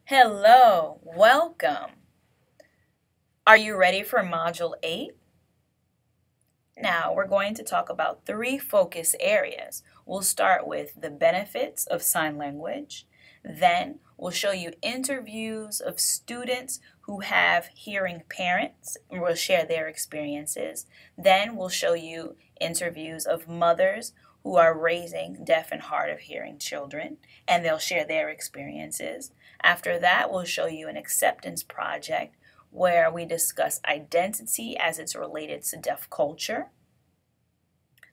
Hello, welcome. Are you ready for Module 8? Now, we're going to talk about 3 focus areas. We'll start with the benefits of sign language. Then, we'll show you interviews of students who have hearing parents, and we'll share their experiences. Then, we'll show you interviews of mothers who are raising deaf and hard of hearing children, and they'll share their experiences. After that, we'll show you an acceptance project where we discuss identity as it's related to deaf culture.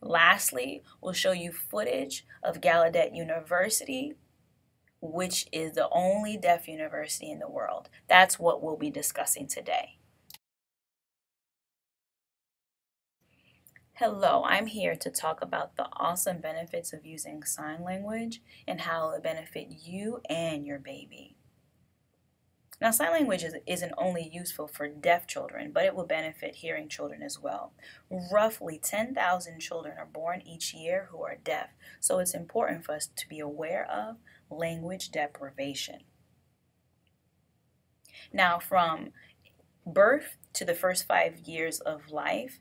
Lastly, we'll show you footage of Gallaudet University, which is the only deaf university in the world. That's what we'll be discussing today. Hello, I'm here to talk about the awesome benefits of using sign language and how it will benefit you and your baby. Now, sign language isn't only useful for deaf children, but it will benefit hearing children as well. Roughly 10,000 children are born each year who are deaf, so it's important for us to be aware of language deprivation. Now, from birth to the first 5 years of life,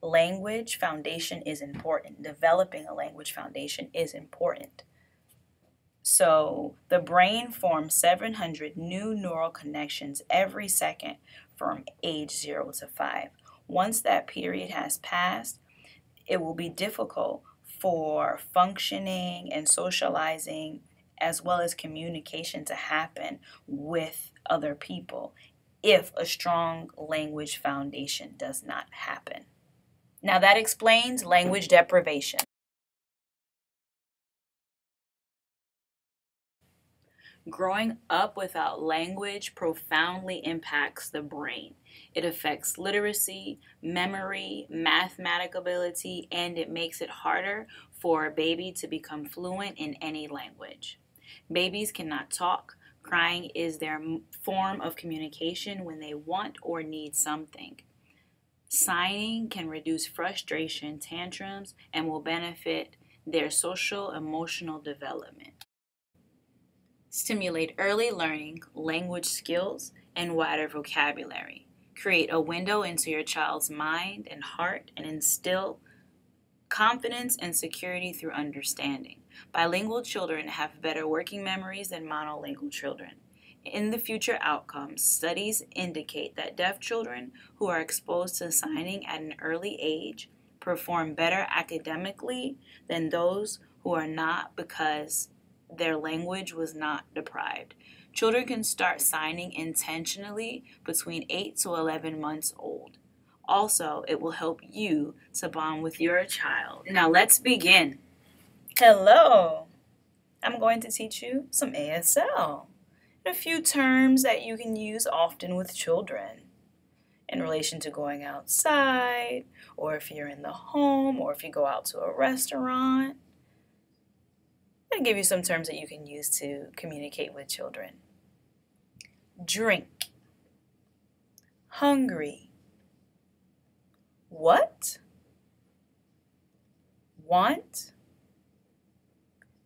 language foundation is important. Developing a language foundation is important. So the brain forms 700 new neural connections every second from age 0 to 5. Once that period has passed, it will be difficult for functioning and socializing as well as communication to happen with other people if a strong language foundation does not happen. Now that explains language deprivation. Growing up without language profoundly impacts the brain. It affects literacy, memory, mathematical ability, and it makes it harder for a baby to become fluent in any language. Babies cannot talk. Crying is their form of communication when they want or need something. Signing can reduce frustration, tantrums, and will benefit their social emotional development. Stimulate early learning, language skills, and wider vocabulary. Create a window into your child's mind and heart and instill confidence and security through understanding. Bilingual children have better working memories than monolingual children. In the future outcomes, studies indicate that deaf children who are exposed to signing at an early age perform better academically than those who are not because their language was not deprived. Children can start signing intentionally between 8 to 11 months old. Also, it will help you to bond with your child. Now let's begin. Hello. I'm going to teach you some ASL. A few terms that you can use often with children in relation to going outside, or if you're in the home, or if you go out to a restaurant. I'm going to give you some terms that you can use to communicate with children. Drink. Hungry. What? Want.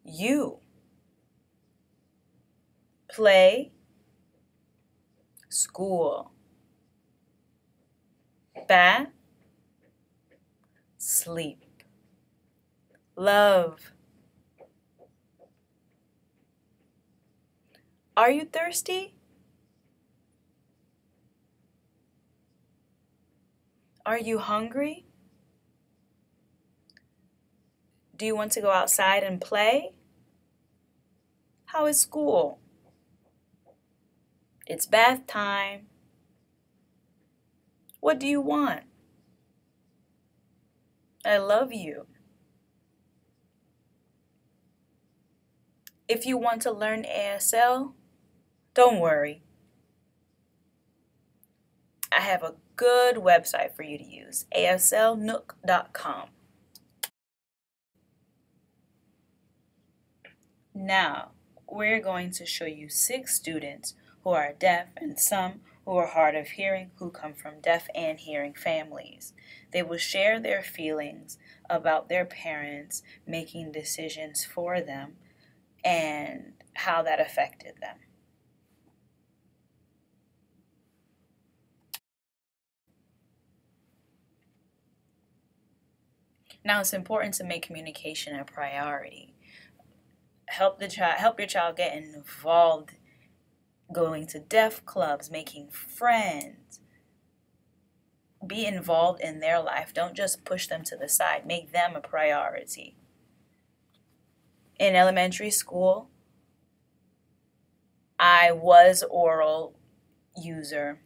You. Play. School. Bath. Sleep. Love. Are you thirsty? Are you hungry? Do you want to go outside and play? How is school? It's bath time. What do you want? I love you. If you want to learn ASL, don't worry. I have a good website for you to use, aslnook.com. Now, we're going to show you 6 students who are deaf and some who are hard of hearing who come from deaf and hearing families. They will share their feelings about their parents making decisions for them and how that affected them. Now, it's important to make communication a priority. Help your child get involved, going to deaf clubs, making friends. Be involved in their life. Don't just push them to the side. Make them a priority. In elementary school, I was oral user,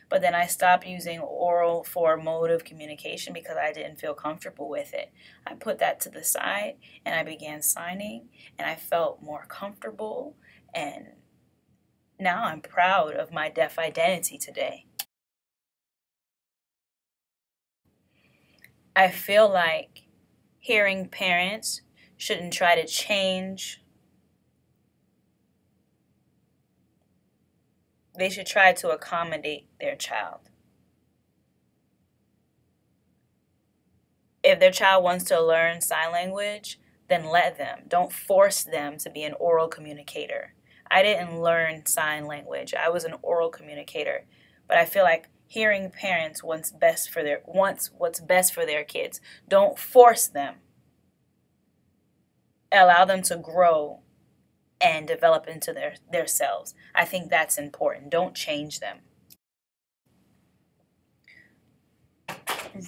but then I stopped using oral for mode of communication because I didn't feel comfortable with it. I put that to the side and I began signing, and I felt more comfortable, and now I'm proud of my deaf identity today. I feel like hearing parents shouldn't try to change. They should try to accommodate their child. If their child wants to learn sign language, then let them. Don't force them to be an oral communicator. I didn't learn sign language. I was an oral communicator. But I feel like hearing parents wants what's best for their kids. Don't force them. Allow them to grow and develop into their selves. I think that's important. Don't change them.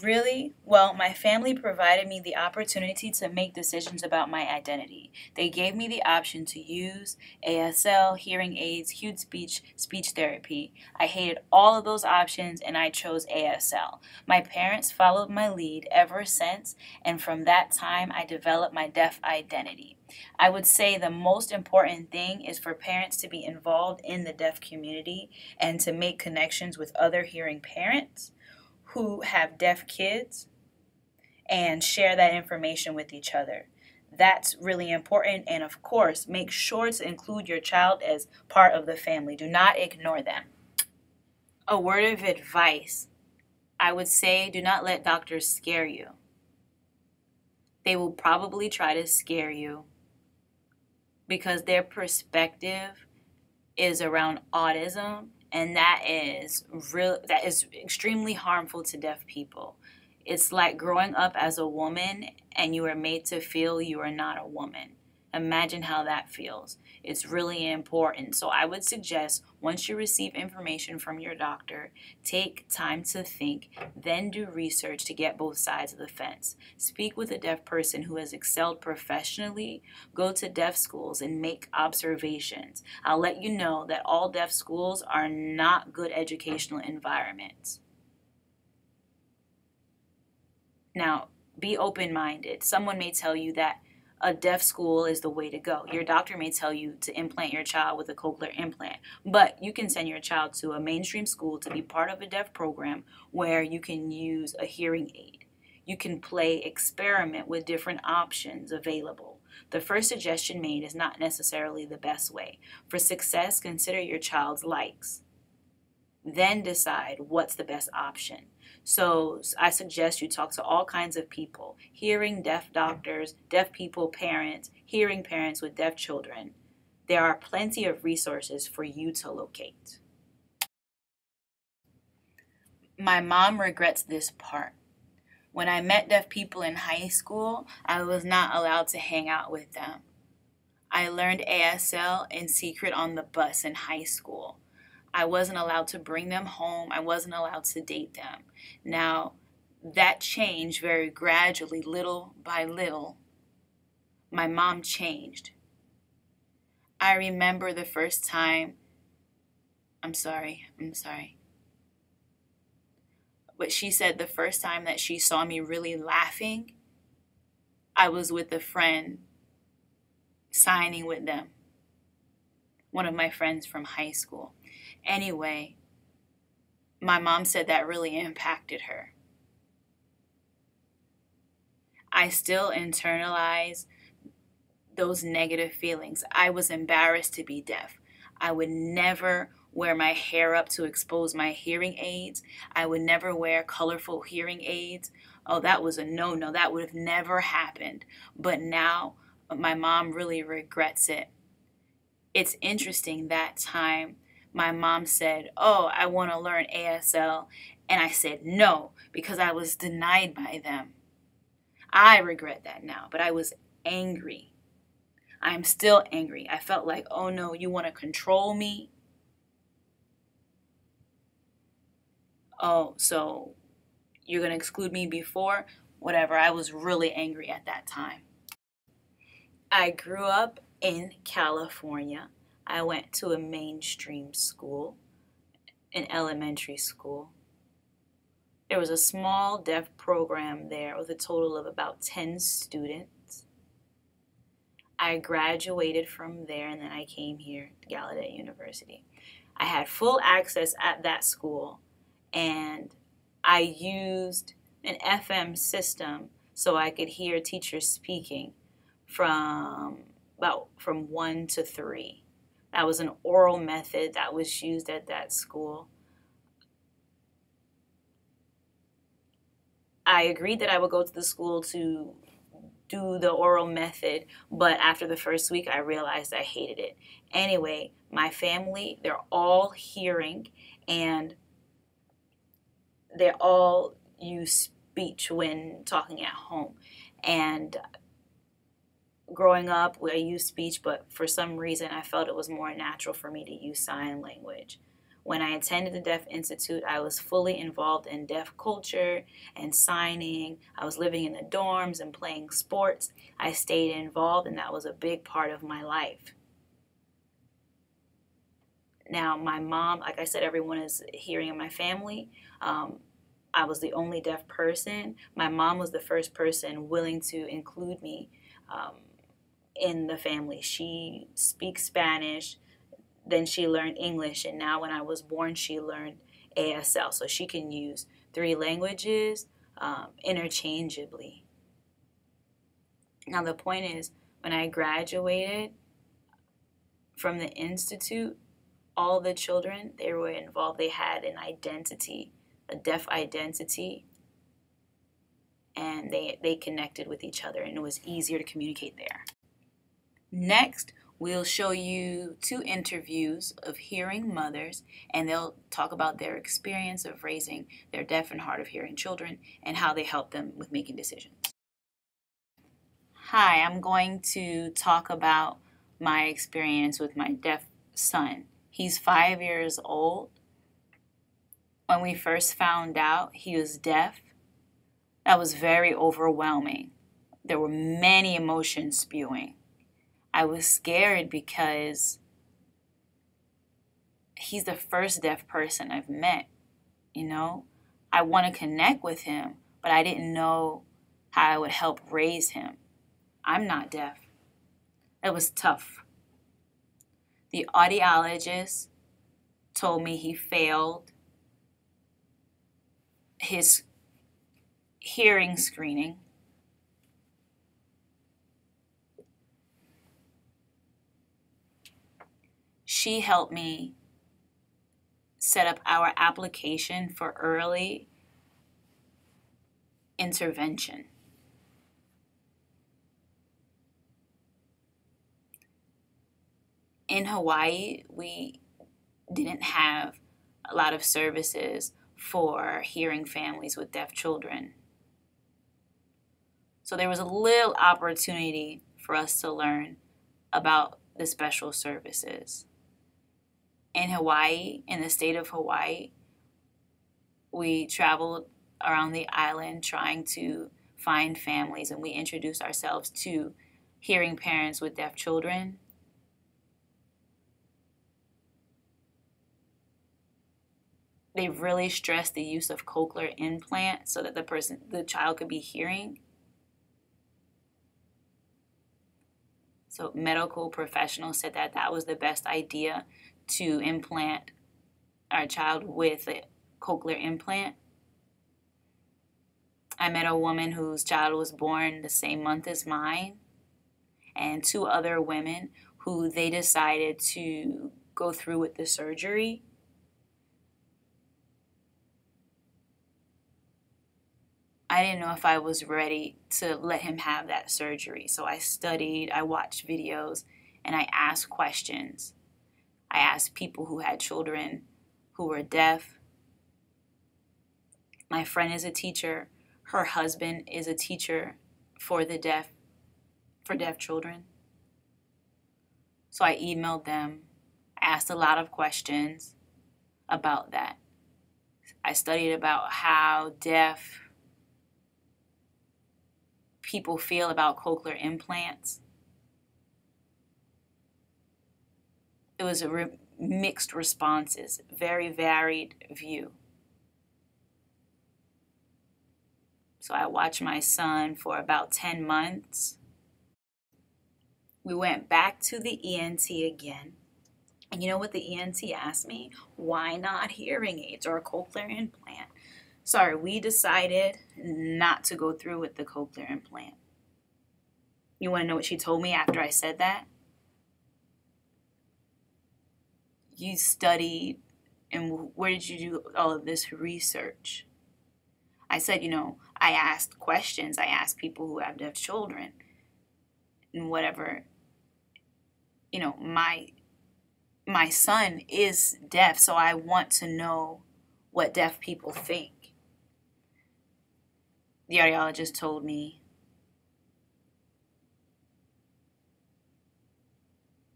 Really? Well, my family provided me the opportunity to make decisions about my identity. They gave me the option to use ASL, hearing aids, cued speech therapy. I hated all of those options and I chose ASL. My parents followed my lead ever since, and from that time I developed my deaf identity. I would say the most important thing is for parents to be involved in the deaf community and to make connections with other hearing parents who have deaf kids and share that information with each other. That's really important. And of course, make sure to include your child as part of the family. Do not ignore them. A word of advice, I would say, do not let doctors scare you. They will probably try to scare you because their perspective is around autism, and that is extremely harmful to deaf people. It's like growing up as a woman and you are made to feel you are not a woman. Imagine how that feels. It's really important. So I would suggest once you receive information from your doctor, take time to think, then do research to get both sides of the fence. Speak with a deaf person who has excelled professionally. Go to deaf schools and make observations. I'll let you know that all deaf schools are not good educational environments. Now, be open-minded. Someone may tell you that a deaf school is the way to go. Your doctor may tell you to implant your child with a cochlear implant, but you can send your child to a mainstream school to be part of a deaf program where you can use a hearing aid. You can experiment with different options available. The first suggestion made is not necessarily the best way. For success, consider your child's likes. Then decide what's the best option. So I suggest you talk to all kinds of people: hearing, deaf doctors, deaf people, parents, hearing parents with deaf children. There are plenty of resources for you to locate. My mom regrets this part. When I met deaf people in high school, I was not allowed to hang out with them. I learned ASL in secret on the bus in high school. I wasn't allowed to bring them home. I wasn't allowed to date them. Now, that changed very gradually, little by little. My mom changed. I remember the first time, I'm sorry. But she said the first time that she saw me really laughing, I was with a friend signing with them. One of my friends from high school. Anyway, my mom said that really impacted her. I still internalize those negative feelings. I was embarrassed to be deaf. I would never wear my hair up to expose my hearing aids. I would never wear colorful hearing aids. Oh, that was a no-no. That would have never happened. But now my mom really regrets it. It's interesting, that time my mom said, "Oh, I want to learn ASL." And I said no, because I was denied by them. I regret that now, but I was angry. I'm still angry. I felt like, oh no, you want to control me? Oh, so you're going to exclude me before? Whatever. I was really angry at that time. I grew up in California. I went to a mainstream school, an elementary school. There was a small deaf program there with a total of about 10 students. I graduated from there and then I came here to Gallaudet University. I had full access at that school and I used an FM system so I could hear teachers speaking from 1 to 3. That was an oral method that was used at that school. I agreed that I would go to the school to do the oral method, but after the first week, I realized I hated it. Anyway, my family, they're all hearing, and they all use speech when talking at home. And growing up, I used speech, but for some reason, I felt it was more natural for me to use sign language. When I attended the Deaf Institute, I was fully involved in deaf culture and signing. I was living in the dorms and playing sports. I stayed involved, and that was a big part of my life. Now, my mom, like I said, everyone is hearing in my family. I was the only deaf person. My mom was the first person willing to include me in the family. She speaks Spanish. Then she learned English, and now when I was born, she learned ASL. So she can use 3 languages interchangeably. Now the point is, when I graduated from the Institute, all the children, they were involved. They had an identity, a deaf identity, and they connected with each other, and it was easier to communicate there. Next, we'll show you 2 interviews of hearing mothers, and they'll talk about their experience of raising their deaf and hard of hearing children and how they help them with making decisions. Hi, I'm going to talk about my experience with my deaf son. He's 5 years old. When we first found out he was deaf, that was very overwhelming. There were many emotions spewing. I was scared because he's the first deaf person I've met, you know? I want to connect with him, but I didn't know how I would help raise him. I'm not deaf. It was tough. The audiologist told me he failed his hearing screening. She helped me set up our application for early intervention. In Hawaii, we didn't have a lot of services for hearing families with deaf children. So there was a little opportunity for us to learn about the special services. In Hawaii, in the state of Hawaii, we traveled around the island trying to find families, and we introduced ourselves to hearing parents with deaf children. They really stressed the use of cochlear implant so that the child could be hearing. So medical professionals said that that was the best idea, to implant our child with a cochlear implant. I met a woman whose child was born the same month as mine, and 2 other women who they decided to go through with the surgery. I didn't know if I was ready to let him have that surgery. So I studied, I watched videos, and I asked questions. I asked people who had children who were deaf. My friend is a teacher. Her husband is a teacher. for deaf children. So I emailed them, asked a lot of questions about that. I studied about how deaf people feel about cochlear implants. It was mixed responses, very varied view. So I watched my son for about 10 months. We went back to the ENT again. And you know what the ENT asked me? Why not hearing aids or a cochlear implant? Sorry, we decided not to go through with the cochlear implant. You want to know what she told me after I said that? You studied, and where did you do all of this research? I said, I asked questions. I asked people who have deaf children and whatever. My son is deaf, so I want to know what deaf people think. The audiologist told me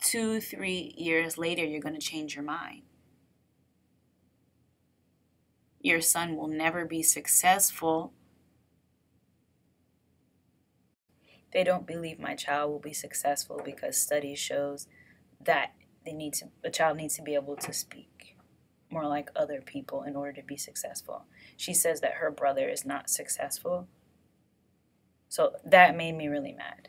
2-3 years later, you're going to change your mind. Your son will never be successful. They don't believe my child will be successful because studies shows that a child needs to be able to speak more like other people in order to be successful. She says that her brother is not successful. So that made me really mad.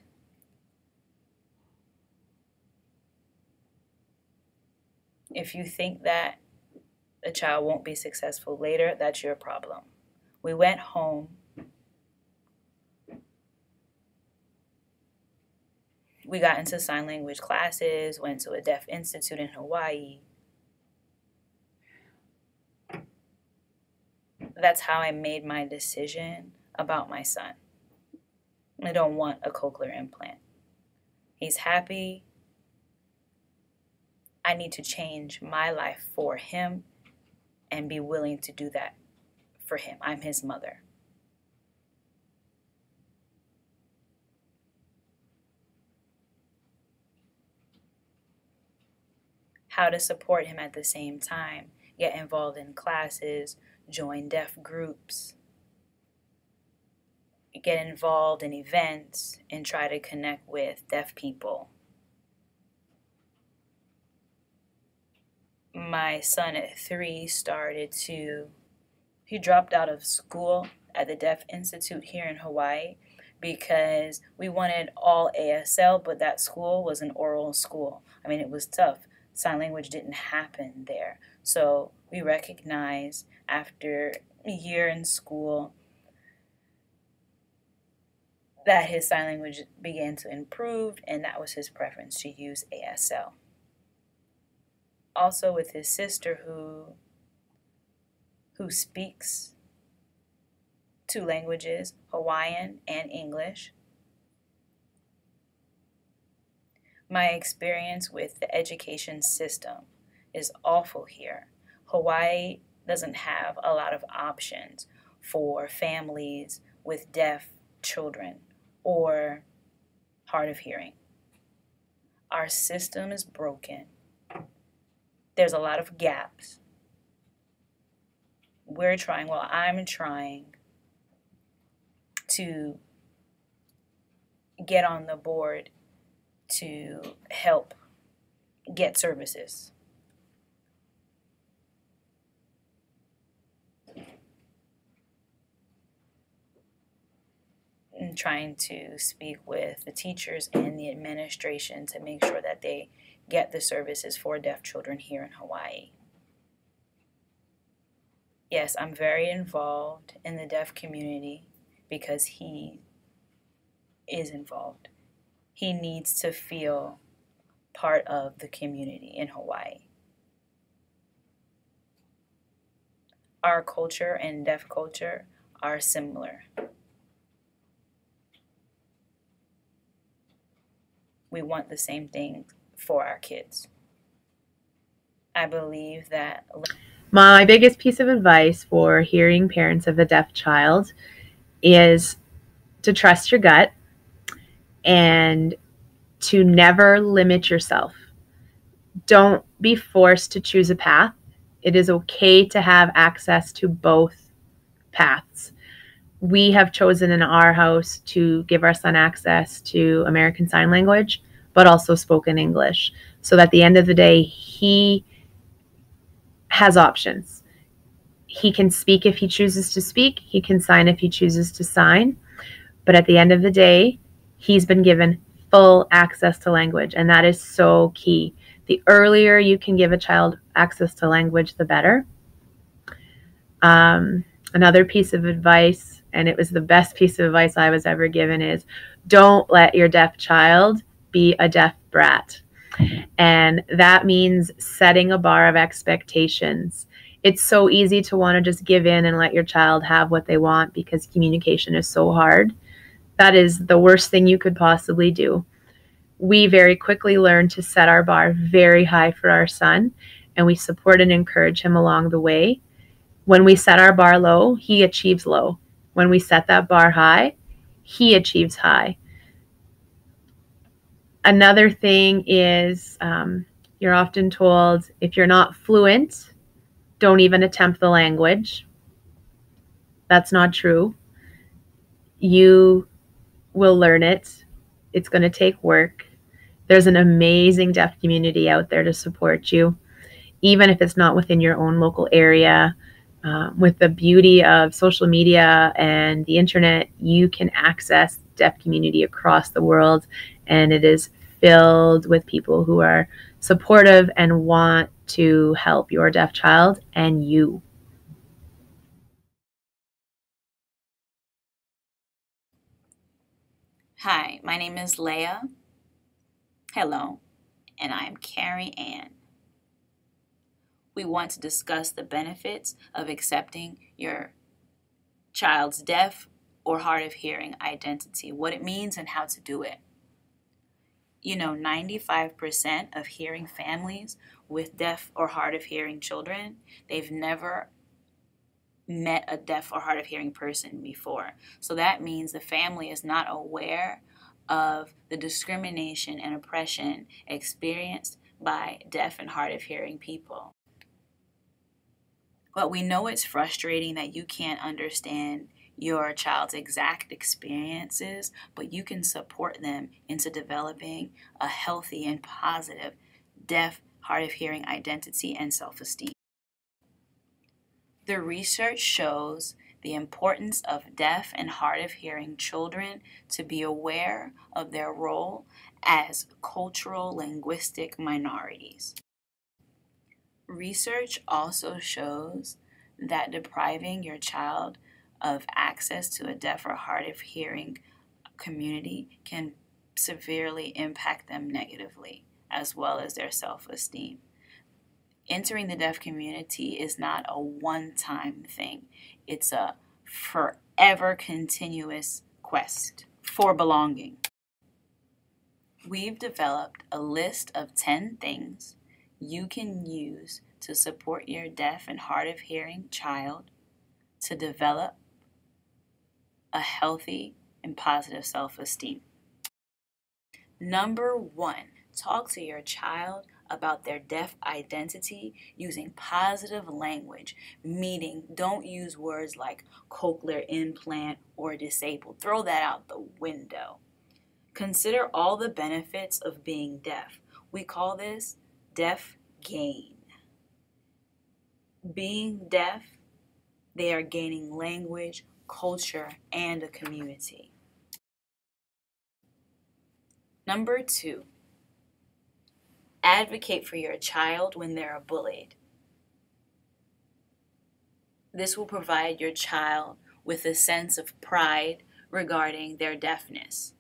If you think that a child won't be successful later, that's your problem. We went home. We got into sign language classes, went to a deaf institute in Hawaii. That's how I made my decision about my son. I don't want a cochlear implant. He's happy. I need to change my life for him and be willing to do that for him. I'm his mother. How to support him at the same time, get involved in classes, join deaf groups, get involved in events, and try to connect with deaf people. My son at 3 he dropped out of school at the Deaf Institute here in Hawaii because we wanted all ASL, but that school was an oral school. I mean, it was tough. Sign language didn't happen there. So we recognized after a year in school that his sign language began to improve, and that was his preference, to use ASL. Also with his sister who speaks 2 languages, Hawaiian and English. My experience with the education system is awful here. Hawaii doesn't have a lot of options for families with deaf children or hard of hearing. Our system is broken. There's a lot of gaps. I'm trying to get on the board to help get services. I'm trying to speak with the teachers and the administration to make sure that they get the services for deaf children here in Hawaii. Yes, I'm very involved in the deaf community because he is involved. He needs to feel part of the community in Hawaii. Our culture and deaf culture are similar. We want the same thing for our kids. I believe that my biggest piece of advice for hearing parents of a deaf child is to trust your gut. and to never limit yourself. Don't be forced to choose a path. It is okay to have access to both paths. We have chosen in our house to give our son access to American Sign Language, but also spoken English. So at the end of the day, he has options. He can speak if he chooses to speak. He can sign if he chooses to sign. But at the end of the day, he's been given full access to language, and that is so key. The earlier you can give a child access to language, the better. Another piece of advice, and it was the best piece of advice I was ever given, is don't let your deaf child be a deaf brat. And that means setting a bar of expectations. It's so easy to want to just give in and let your child have what they want because communication is so hard. That is the worst thing you could possibly do. We very quickly learned to set our bar very high for our son, and we support and encourage him along the way. When we set our bar low, he achieves low. When we set that bar high, he achieves high. Another thing is you're often told if you're not fluent, don't even attempt the language. That's not true. You will learn it. It's going to take work. There's an amazing deaf community out there to support you, even if it's not within your own local area. With the beauty of social media and the internet, you can access deaf community across the world, and it is filled with people who are supportive and want to help your deaf child and you. Hi, my name is Leah. Hello, and I am Carrie Ann. We want to discuss the benefits of accepting your child's deaf or hard of hearing identity, what it means and how to do it. 95% of hearing families with deaf or hard of hearing children, they've never met a deaf or hard of hearing person before. So that means the family is not aware of the discrimination and oppression experienced by deaf and hard of hearing people. But we know it's frustrating that you can't understand your child's exact experiences, but you can support them into developing a healthy and positive deaf, hard of hearing identity and self-esteem. The research shows the importance of deaf and hard of hearing children to be aware of their role as cultural linguistic minorities. Research also shows that depriving your child of access to a deaf or hard of hearing community can severely impact them negatively, as well as their self-esteem. Entering the deaf community is not a one-time thing. It's a forever continuous quest for belonging. We've developed a list of 10 things you can use to support your deaf and hard of hearing child to develop a healthy and positive self-esteem. Number 1, talk to your child about their deaf identity using positive language, meaning don't use words like cochlear implant or disabled. Throw that out the window. Consider all the benefits of being deaf. We call this deaf gain. Being deaf, they are gaining language, culture, and a community. Number 2, advocate for your child when they're bullied. This will provide your child with a sense of pride regarding their deafness.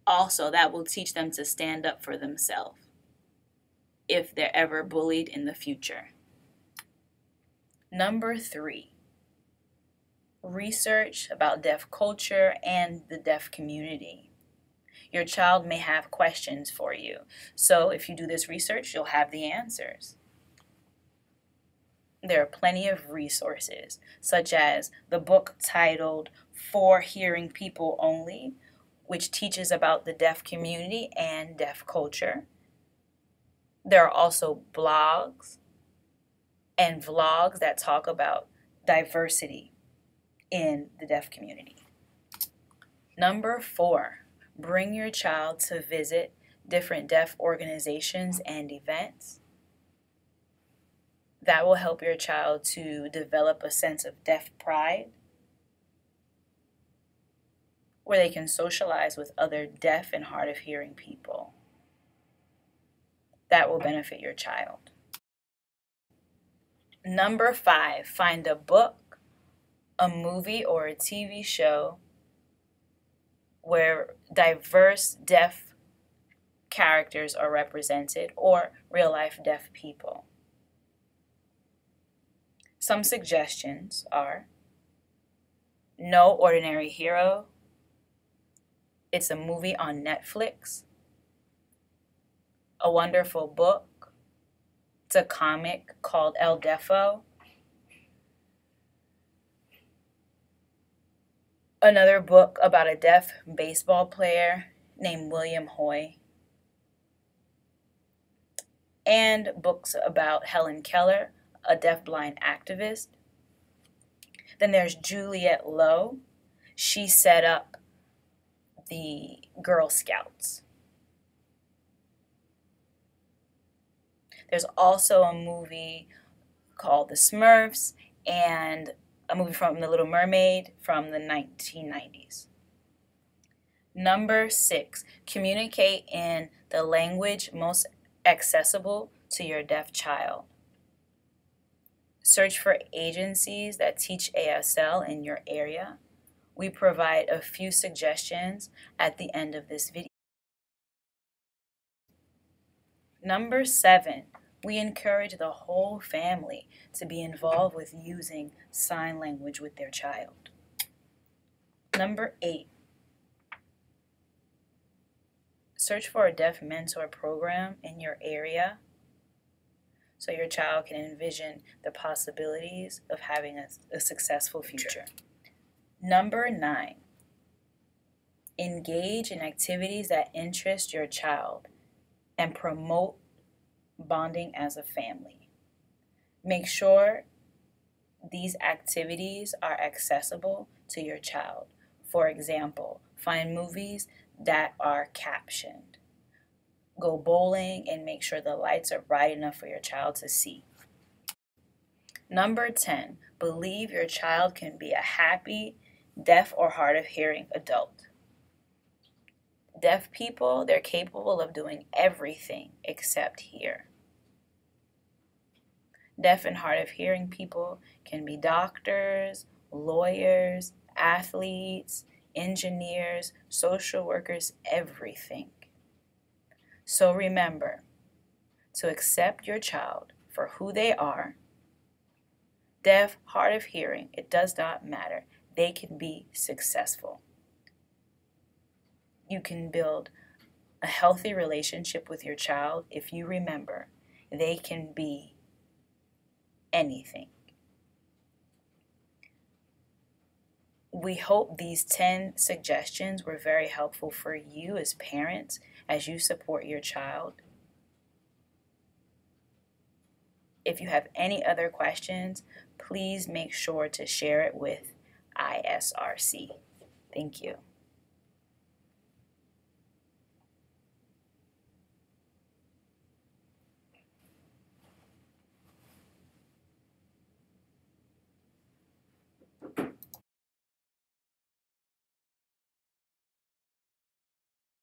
Also, that will teach them to stand up for themselves if they're ever bullied in the future. Number 3, research about deaf culture and the deaf community. Your child may have questions for you, so if you do this research, you'll have the answers. There are plenty of resources, such as the book titled For Hearing People Only, which teaches about the deaf community and deaf culture. There are also blogs and vlogs that talk about diversity in the deaf community. Number 4, bring your child to visit different deaf organizations and events. That will help your child to develop a sense of deaf pride, where they can socialize with other deaf and hard of hearing people. That will benefit your child. Number 5, find a book, a movie, or a TV show where diverse deaf characters are represented or real life deaf people. Some suggestions are No Ordinary Hero. It's a movie on Netflix. A Wonderful Book. It's a comic called El Defo. Another book about a deaf baseball player named William Hoy. And books about Helen Keller, a deafblind activist. Then there's Juliette Lowe. She set up the Girl Scouts. There's also a movie called The Smurfs and a movie from The Little Mermaid from the 1990s. Number 6, communicate in the language most accessible to your deaf child. Search for agencies that teach ASL in your area. We provide a few suggestions at the end of this video. Number 7, we encourage the whole family to be involved with using sign language with their child. Number 8, search for a deaf mentor program in your area so your child can envision the possibilities of having a successful future. Number 9, engage in activities that interest your child and promote bonding as a family. Make sure these activities are accessible to your child. For example, find movies that are captioned. Go bowling and make sure the lights are bright enough for your child to see. Number 10, believe your child can be a happy, deaf or hard of hearing adult. Deaf people, they're capable of doing everything except hear. Deaf and hard of hearing people can be doctors, lawyers, athletes, engineers, social workers, everything. So remember to accept your child for who they are. Deaf, hard of hearing, it does not matter. They can be successful. You can build a healthy relationship with your child if you remember they can be anything. We hope these 10 suggestions were very helpful for you as parents as you support your child. If you have any other questions, please make sure to share it with Isrc. Thank you.